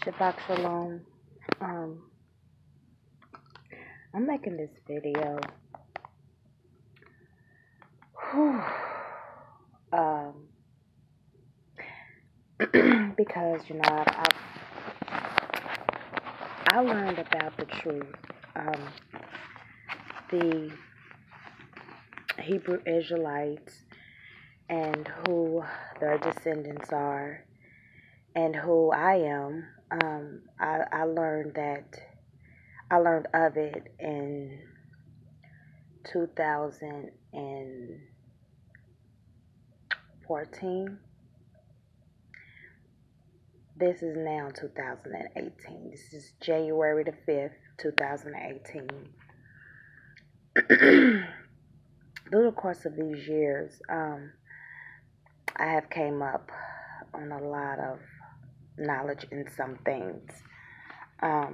Shabbat Shalom. Um, I'm making this video whew, um, because I learned about the truth. The Hebrew Israelites and who their descendants are and who I am. I learned of it in 2014. This is now 2018. This is January the 5th, 2018. Through the course of these years, I have came up on a lot of knowledge in some things. I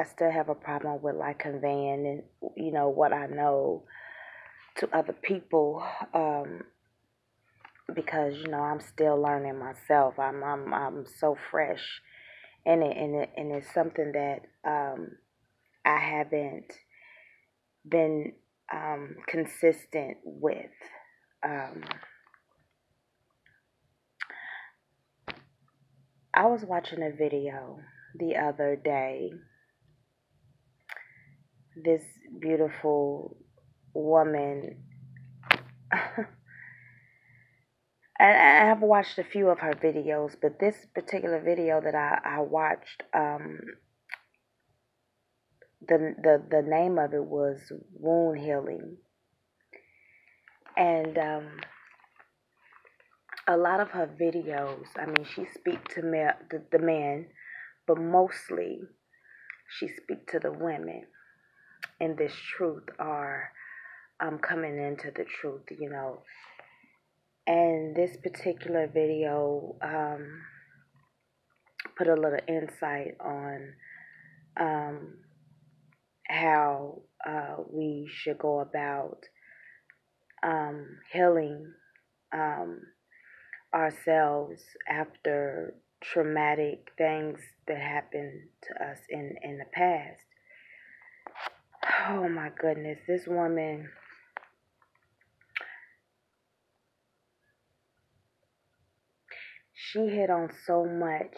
still have a problem with like conveying, what I know to other people, because I'm still learning myself. I'm so fresh in it, and it's something that I haven't been consistent with. I was watching a video the other day. This beautiful woman, I have watched a few of her videos, but this particular video that I watched, the name of it was Wound Healing. And a lot of her videos, she speaks to the men, but mostly she speaks to the women. And this truth are coming into the truth, And this particular video put a little insight on how we should go about healing ourselves after traumatic things that happened to us in the past. Oh my goodness, this woman, she hit on so much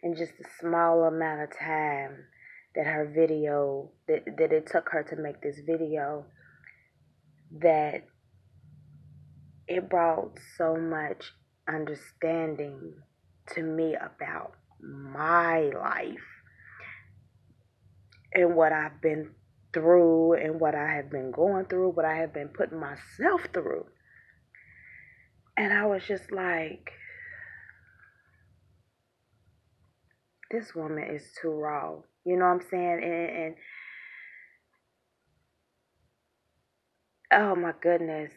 in just a small amount of time that her video, that it took her to make this video, that it brought so much understanding to me about my life and what I've been through and what I have been going through, what I have been putting myself through. And I was just like, this woman is too raw. You know what I'm saying? And oh my goodness.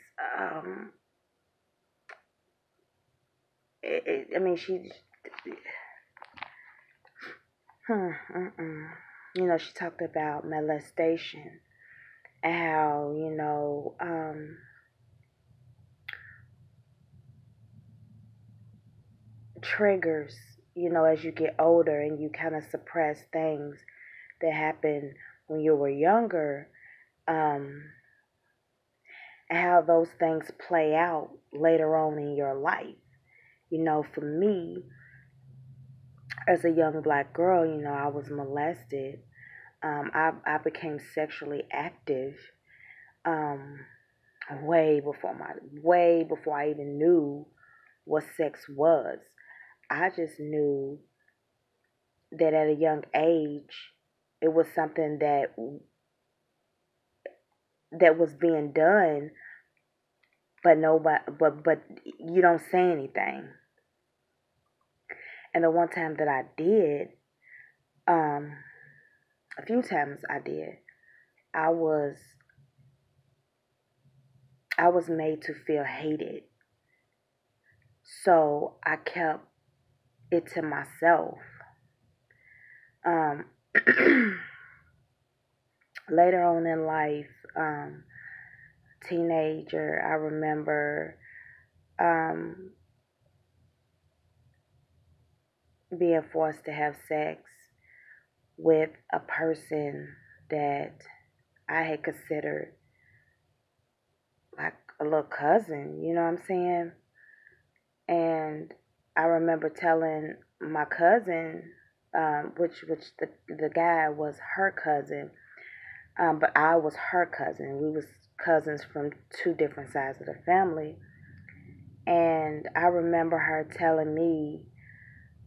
She, she talked about molestation and how, triggers, as you get older and you kind of suppress things that happened when you were younger, and how those things play out later on in your life. For me, as a young black girl, I was molested. I became sexually active way before I even knew what sex was. I just knew that at a young age, it was something that was being done, but nobody, but you don't say anything. And the one time that I did, a few times I did, I was made to feel hated. So I kept it to myself. Later on in life, teenager, I remember being forced to have sex with a person that I had considered like a little cousin, you know what I'm saying? And I remember telling my cousin, which the guy was her cousin, but I was her cousin. We was cousins from two different sides of the family. And I remember her telling me,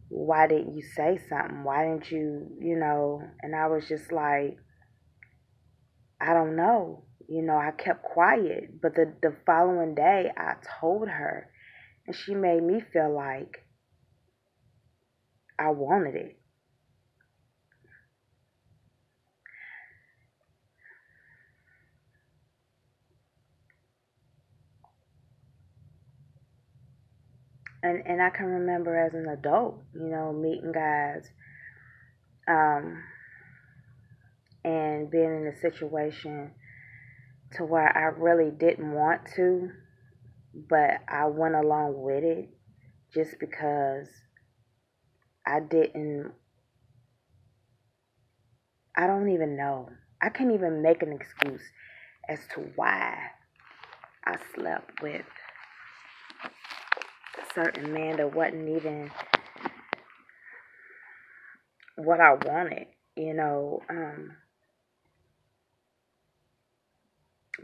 why didn't you say something? Why didn't you, And I was just like, I don't know. I kept quiet. But the following day, I told her, and she made me feel like I wanted it. And I can remember as an adult, meeting guys, um, and being in a situation to where I really didn't want to, but I went along with it just because I didn't, I don't even know. I can't even make an excuse as to why I slept with a certain man that wasn't even what I wanted,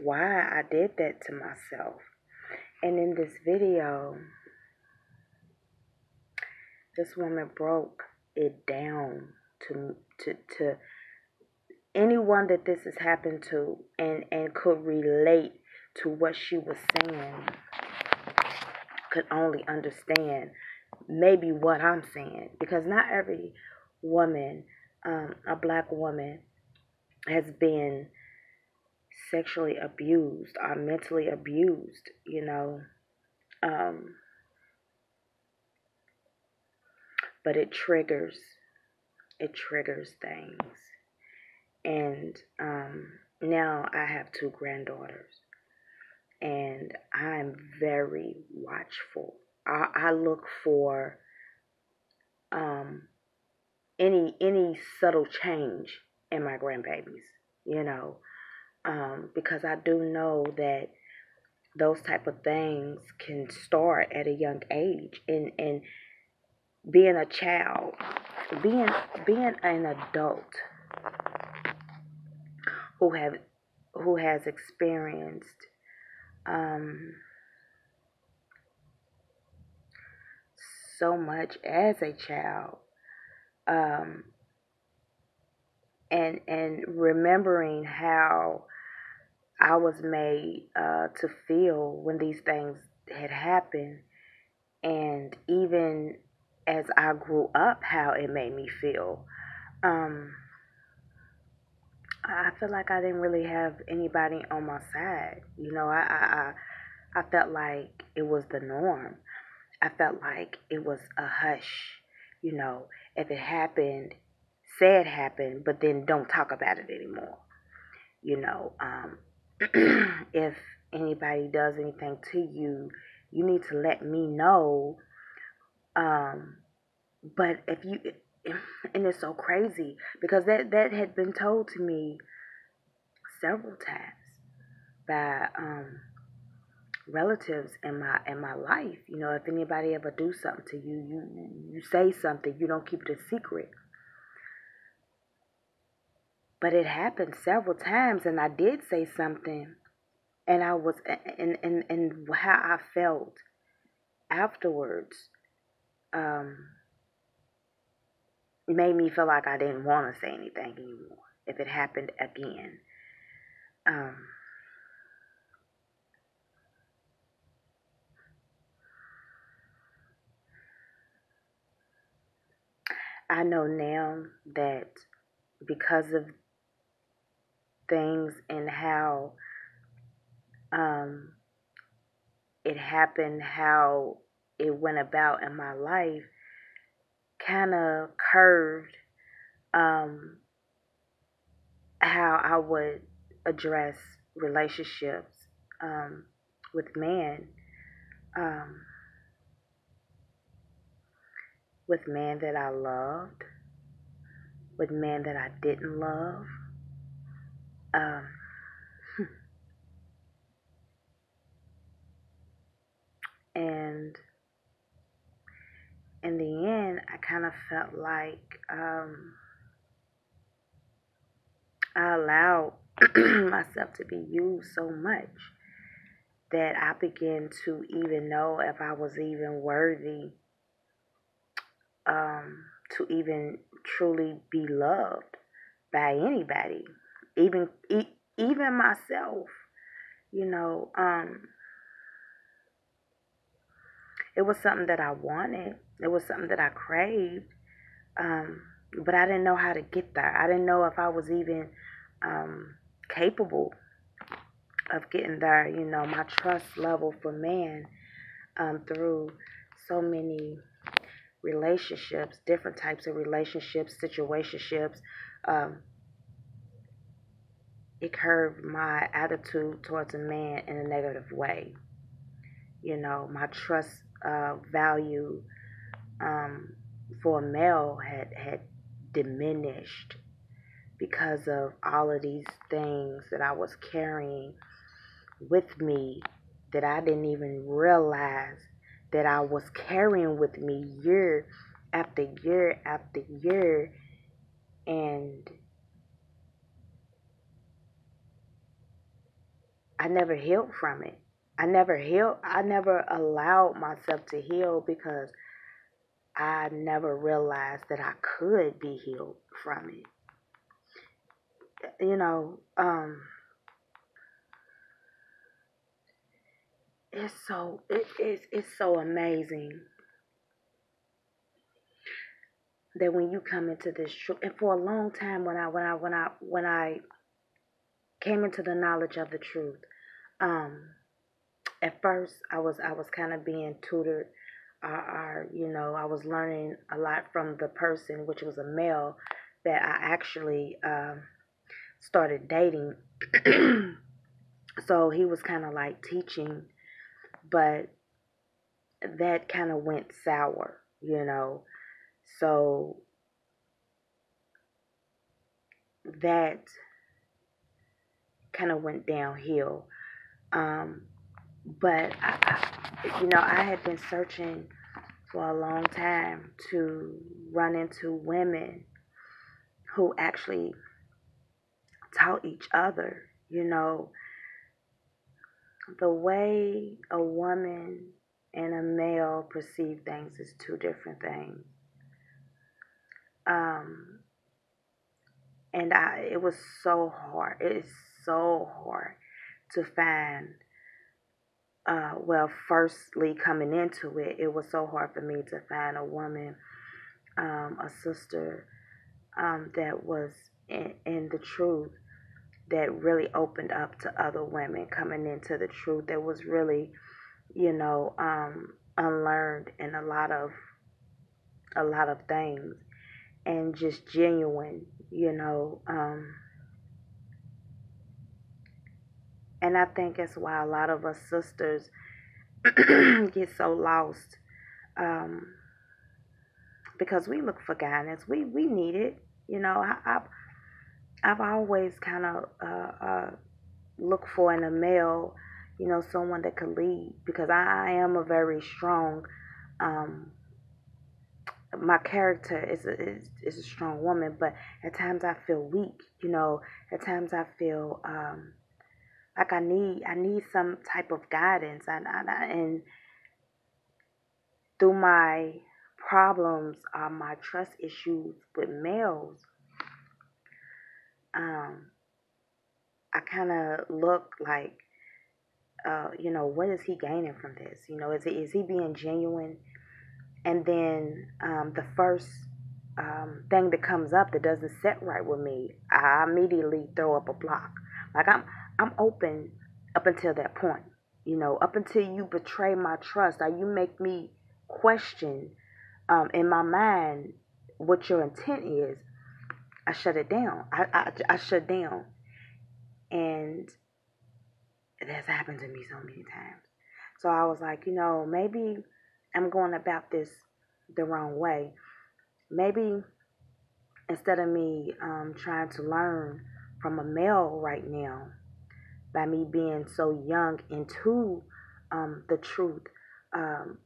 why I did that to myself. And in this video, this woman broke it down to anyone that this has happened to, and could relate to what she was saying, could only understand maybe what I'm saying, because not every woman, a black woman, has been sexually abused or mentally abused, um, but it triggers things. And now I have two granddaughters, and I'm very watchful. I look for um, any subtle change in my grandbabies, you know, because I do know that those type of things can start at a young age. And being a child, being an adult who have who has experienced um, so much as a child, um, and remembering how I was made to feel when these things had happened, and even as I grew up, how it made me feel. Um, I feel like I didn't really have anybody on my side. I felt like it was the norm. I felt like it was a hush. You know, if it happened, say it happened, but then don't talk about it anymore. You know, if anybody does anything to you, you need to let me know. Um, but if you, and it's so crazy because that had been told to me several times by relatives in my life. If anybody ever do something to you, you say something. You don't keep it a secret. But it happened several times, and I did say something, and I was and how I felt afterwards made me feel like I didn't want to say anything anymore if it happened again. Um, I know now that because of things and how um, it happened, how it went about in my life, kind of curved um, how I would address relationships with men. Um, with men that I loved, with men that I didn't love. Um, and in the end, I kind of felt like I allowed myself to be used so much that I began to even know if I was even worthy to even truly be loved by anybody, even even myself. You know, it was something that I wanted. It was something that I craved, um, but I didn't know how to get there. I didn't know if I was even capable of getting there. You know, my trust level for man through so many relationships, different types of relationships, situationships. Um, it curved my attitude towards a man in a negative way. You know, my trust value um, for a male had diminished because of all of these things that I was carrying with me that I didn't even realize that I was carrying with me year after year after year. And I never healed from it. I never allowed myself to heal because I never realized that I could be healed from it. You know, it's so amazing that when you come into this truth, and for a long time when I came into the knowledge of the truth, um, at first I was kind of being tutored, you know, I was learning a lot from the person, which was a male that I actually started dating. So he was kind of like teaching, but that kind of went sour, you know. So that kind of went downhill. Um, but I had been searching for a long time to run into women who actually taught each other. You know, the way a woman and a male perceive things is two different things. Um, and it was so hard. It is so hard to find. Well, firstly, coming into it, it was so hard for me to find a woman, a sister that was in the truth, that really opened up to other women coming into the truth, that was really, you know, unlearned in a lot of things, and just genuine, you know. And I think that's why a lot of us sisters get so lost, um, because we look for guidance. We need it. You know, I've always kind of looked for in a male, you know, someone that could lead, because I am a very strong. Um, my character is a strong woman, but at times I feel weak. You know, at times I feel like I need some type of guidance, and through my problems, my trust issues with males, um, I kind of look like, you know, what is he gaining from this? You know, is he being genuine? And then the first thing that comes up that doesn't set right with me, I immediately throw up a block. Like I'm open up until that point. You know, up until you betray my trust, or you make me question in my mind what your intent is. I shut it down. I shut down, and it has happened to me so many times. So I was like, you know, maybe I'm going about this the wrong way. Maybe instead of me trying to learn from a male right now, by me being so young into the truth um,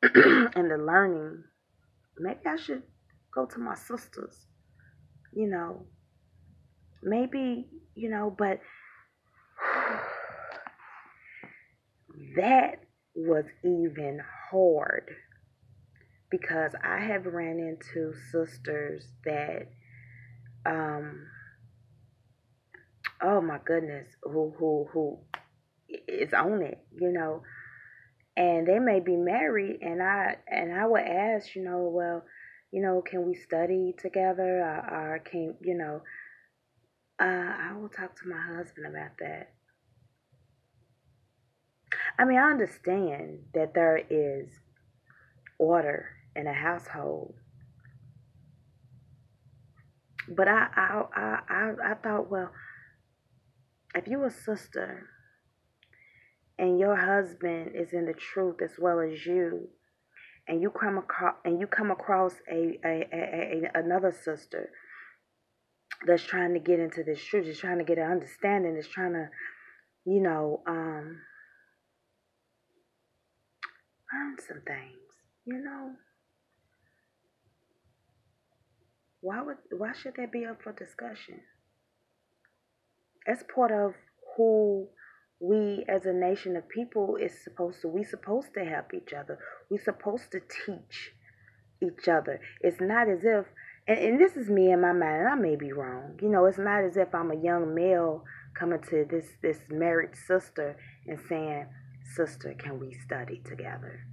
and the learning, maybe I should go to my sisters, you know, maybe, but that was even hard because I have ran into sisters that, um, oh my goodness, who is on it, and they may be married, and I would ask, well, can we study together, or can, I will talk to my husband about that. I mean, I understand that there is order in a household, but I thought, well, if you a sister and your husband is in the truth as well as you, and you come across another sister that's trying to get into this truth, is trying to get an understanding, is trying to, you know, um, learn some things, you know, why should that be up for discussion? As part of who we as a nation of people is supposed to help each other. We supposed to teach each other. It's not as if, and this is me in my mind, and I may be wrong. It's not as if I'm a young male coming to this married sister and saying, "Sister, can we study together?"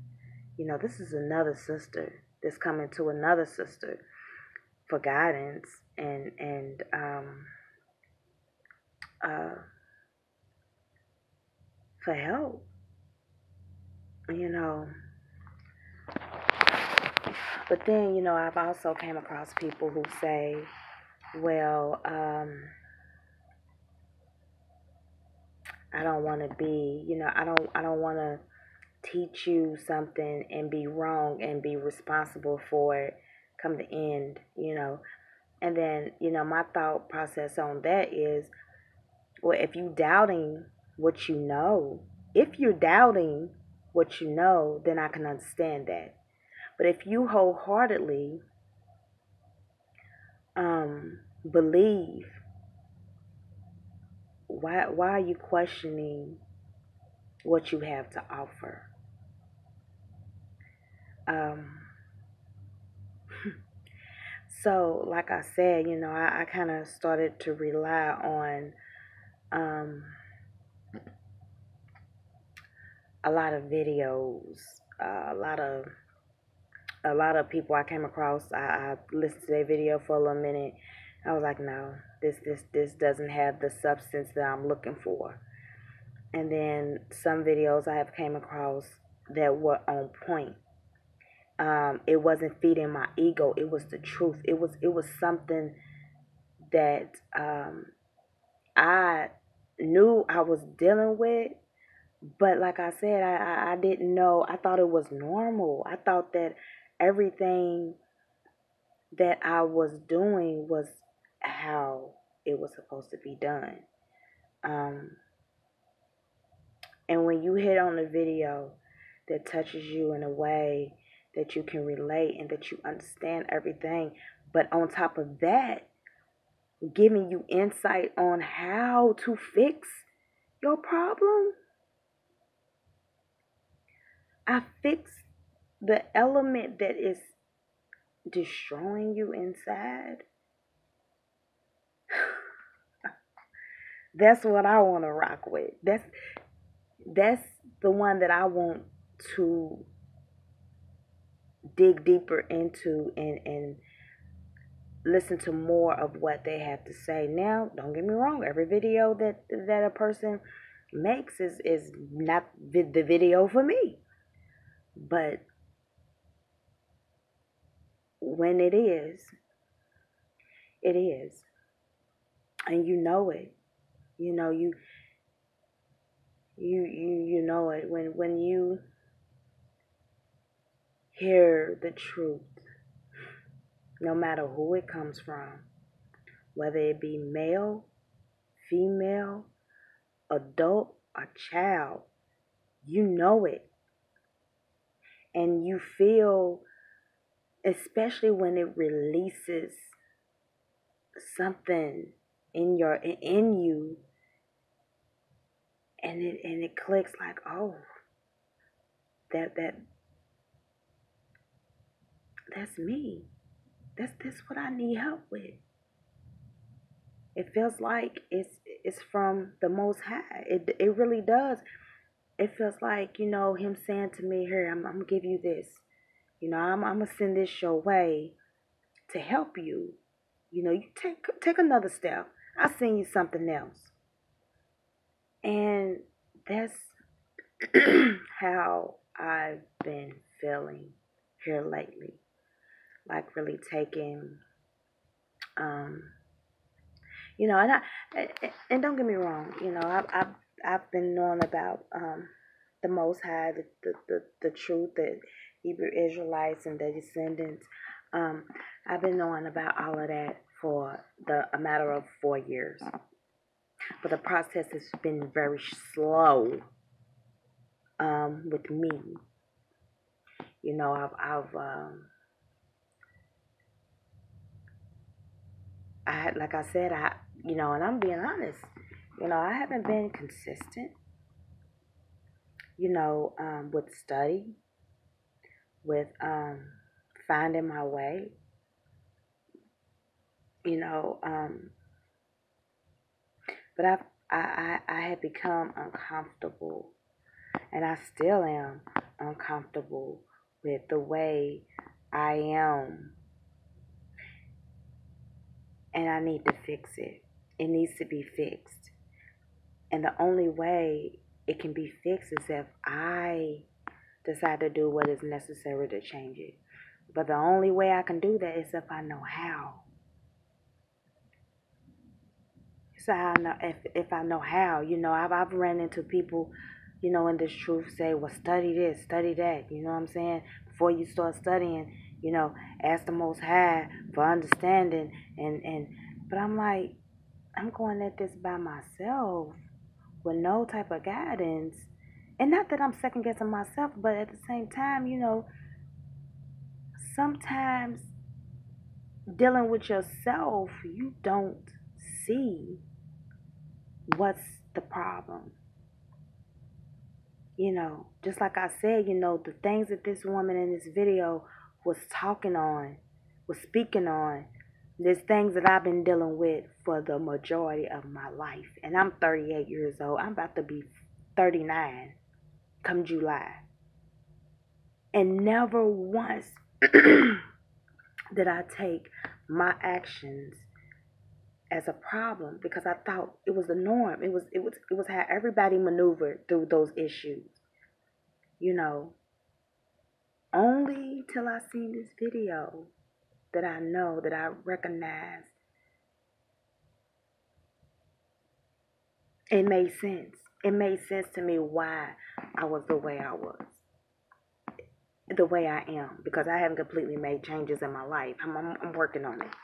This is another sister that's coming to another sister for guidance and uh, for help. You know, but then I've also came across people who say, "Well, I don't want to be, I don't want to teach you something and be wrong and be responsible for it come the end." And then, my thought process on that is, well, if you're doubting what you know, then I can understand that. But if you wholeheartedly believe, why are you questioning what you have to offer? Um, so, like I said, I kind of started to rely on um, a lot of videos, a lot of people I came across. I listened to their video for a little minute. I was like, no, this doesn't have the substance that I'm looking for. And then some videos I have came across that were on point. It wasn't feeding my ego. It was the truth. It was something that I knew I was dealing with, but like I said, I didn't know. I thought it was normal. I thought that everything that I was doing was how it was supposed to be done. Um, and when you hit on a video that touches you in a way that you can relate and that you understand everything, but on top of that, giving you insight on how to fix your problem, I fix the element that is destroying you inside. That's what I want to rock with. That's the one that I want to dig deeper into and listen to more of what they have to say. Now, don't get me wrong, every video that a person makes is not the video for me. But when it is, it is. And you know it. You know you know it when you hear the truth, no matter who it comes from, whether it be male, female, adult, or child. You know it. And you feel, especially when it releases something in you, and it clicks like, oh, that's me. That's what I need help with. It feels like it's from the Most High. It really does. It feels like, him saying to me, here, I'm gonna give you this. I'm gonna send this your way to help you. You take another step. I'll send you something else. And that's how I've been feeling here lately. Like really taking, um, and and don't get me wrong, I've been knowing about the Most High, the truth, that Hebrew Israelites and their descendants. I've been knowing about all of that for a matter of 4 years, but the process has been very slow with me. Like I said, and I'm being honest. I haven't been consistent. With study, with finding my way. You know, um, but I had become uncomfortable, and I still am uncomfortable with the way I am, and I need to fix it. It needs to be fixed, and the only way it can be fixed is if I decide to do what is necessary to change it. But the only way I can do that is if I know how. So I know if I know how, I've run into people, in this truth say, well, study this, study that. You know what I'm saying? Before you start studying, ask the Most High for understanding, and but I'm like, I'm going at this by myself with no type of guidance, and not that I'm second guessing myself, but at the same time, sometimes dealing with yourself, you don't see what's the problem. Just like I said, the things that this woman in this video was talking on, was speaking on, there's things that I've been dealing with for the majority of my life. And I'm 38 years old. I'm about to be 39 come July. And never once did I take my actions as a problem, because I thought it was the norm. It was how everybody maneuvered through those issues. Only till I seen this video that I know, that I recognize it made sense. It made sense to me why I was the way I was, the way I am, because I haven't completely made changes in my life. I'm working on it.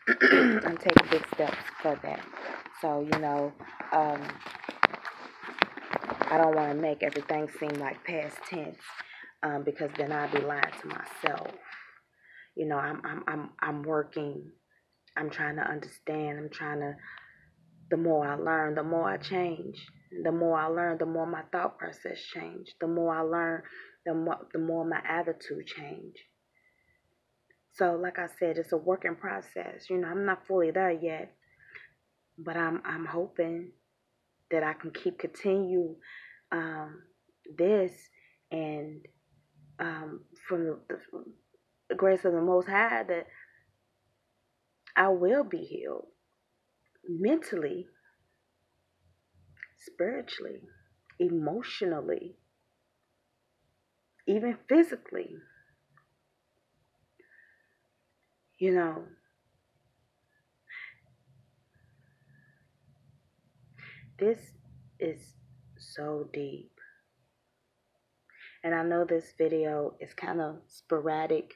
I'm taking big steps for that. So, I don't want to make everything seem like past tense, because then I'd be lying to myself. I'm working. I'm trying to understand. The more I learn, the more I change. The more I learn, the more my thought process change. The more I learn, the more my attitude change. So, like I said, it's a working process. I'm not fully there yet, but I'm hoping that I can continue um, this, and from the grace of the Most High, that I will be healed mentally, spiritually, emotionally, even physically. You know, this is so deep. And I know this video is kind of sporadic.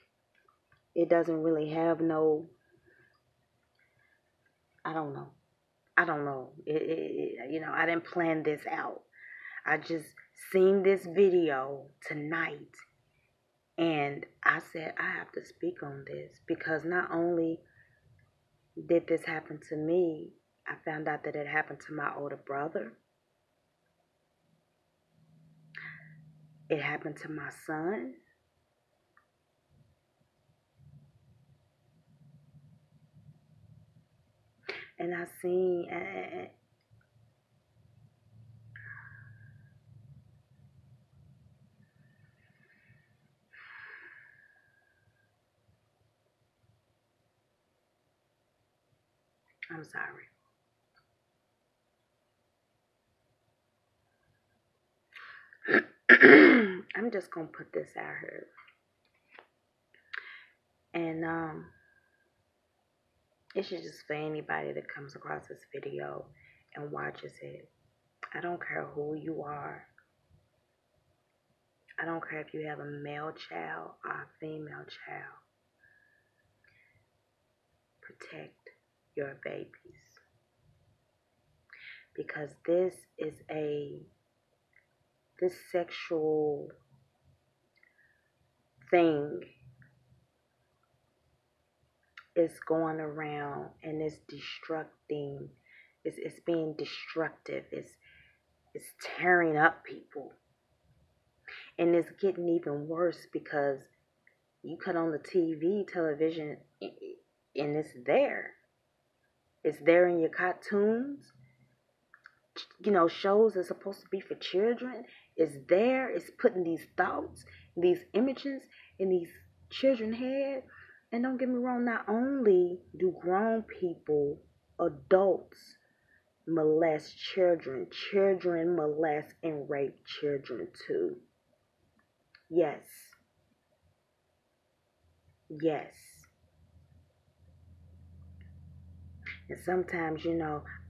It doesn't really have no, I don't know. I don't know. I didn't plan this out. I just seen this video tonight, and I said I have to speak on this because not only did this happen to me, I found out that it happened to my older brother. It happened to my son. And I seen, I'm sorry. I'm just gonna put this out here. And it's just for anybody that comes across this video and watches it. I don't care who you are. I don't care if you have a male child or a female child. Protect your babies. Because this sexual thing is going around and it's destructing. It's being destructive. It's tearing up people. And it's getting even worse because you cut on the television, and it's there. It's there in your cartoons. Shows that's supposed to be for children. It's there. It's putting these thoughts, these images in these children's head. And don't get me wrong, not only do grown people, adults, molest children, children molest and rape children too. Yes. Yes. And sometimes,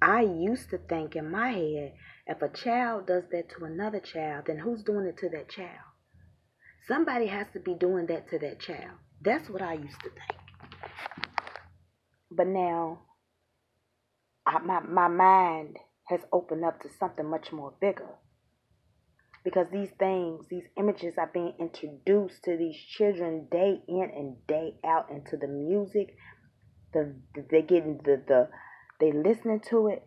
I used to think in my head, if a child does that to another child, then who's doing it to that child? Somebody has to be doing that to that child. That's what I used to think. But now, my mind has opened up to something much more bigger. Because these things, these images are being introduced to these children day in and day out into the music. They listening to it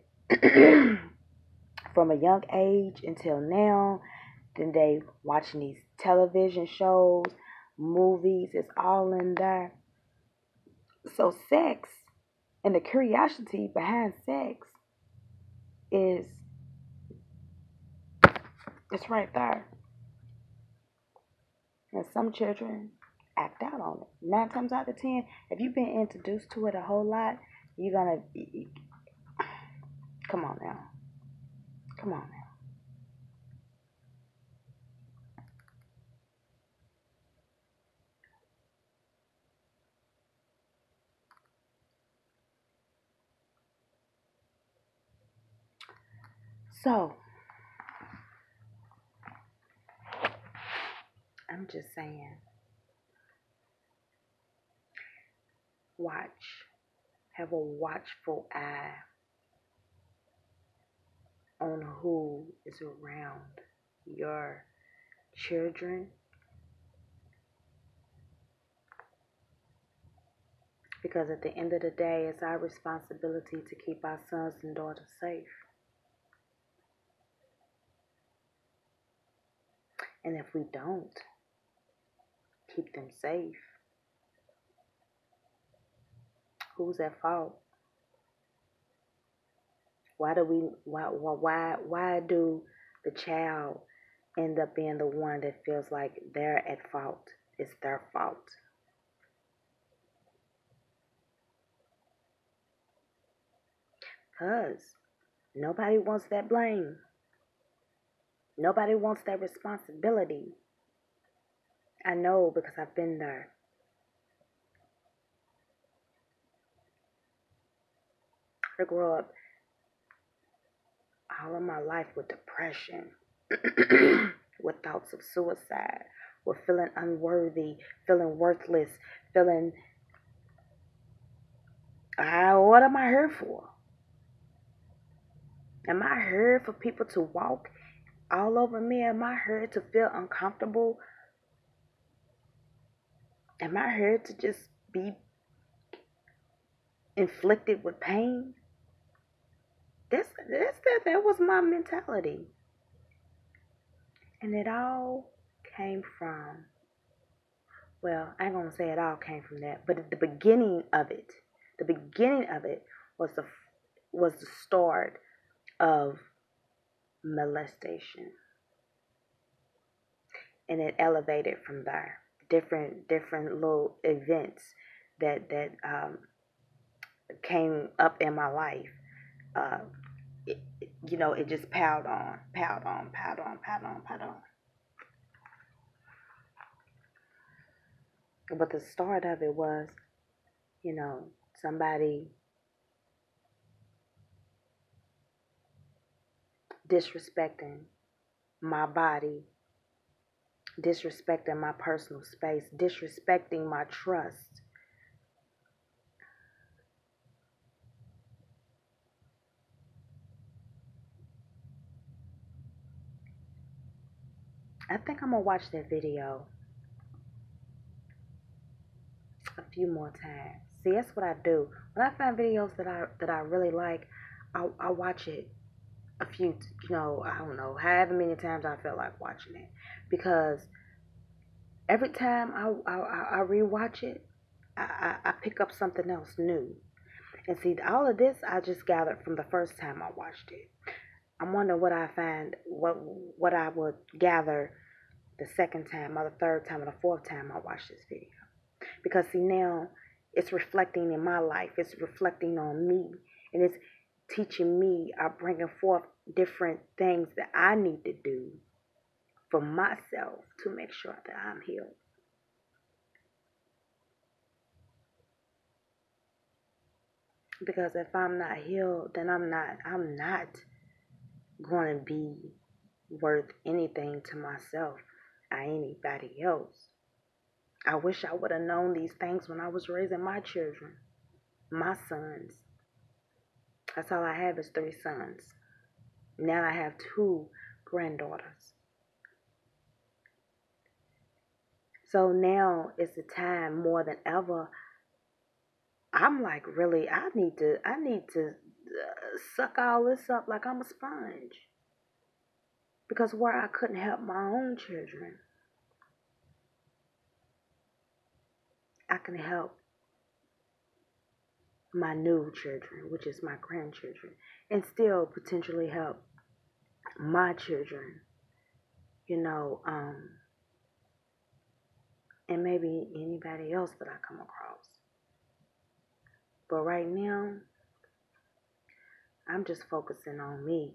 from a young age until now. Then they watching these television shows, movies. It's all in there. So sex and the curiosity behind sex it's right there. And some children act out on it. 9 times out of 10, if you've been introduced to it a whole lot, you're gonna come on now. Come on now. So, I'm just saying, watch. Have a watchful eye on who is around your children. Because at the end of the day, it's our responsibility to keep our sons and daughters safe. And if we don't keep them safe, who's at fault? Why do the child end up being the one that feels like they're at fault? It's their fault. Because nobody wants that blame. Nobody wants that responsibility. I know because I've been there. I grew up all of my life with depression, with thoughts of suicide, with feeling unworthy, feeling worthless, feeling, what am I here for? Am I here for people to walk all over me? Am I here to feel uncomfortable? Am I here to just be inflicted with pain? That was my mentality. And it all came from, well, I ain't gonna say it all came from that, but the beginning of it was the start of molestation, and it elevated from there. Different little events that came up in my life. Uh, it just piled on, piled on, piled on, piled on, piled on. But the start of it was, somebody disrespecting my body, disrespecting my personal space, disrespecting my trust. I think I'm gonna watch that video a few more times. See, that's what I do. When I find videos that I really like, I watch it a few, I don't know, however many times I feel like watching it, because every time I rewatch it, I pick up something else new. And see, all of this I just gathered from the first time I watched it. I'm wondering what I find, what I would gather the second time, or the third time, or the fourth time I watch this video. Because see, now it's reflecting in my life. It's reflecting on me, and it's teaching me, or bringing forth different things that I need to do for myself to make sure that I'm healed. Because if I'm not healed, then I'm not going to be worth anything to myself or anybody else. I wish I would have known these things when I was raising my children, my sons. That's all I have is 3 sons. Now I have 2 granddaughters. So now is the time more than ever. I'm like, really, I need to suck all this up like I'm a sponge. Because where I couldn't help my own children, I can help my new children, which is my grandchildren, and still potentially help my children, you know, and maybe anybody else that I come across. But right now, I'm just focusing on me.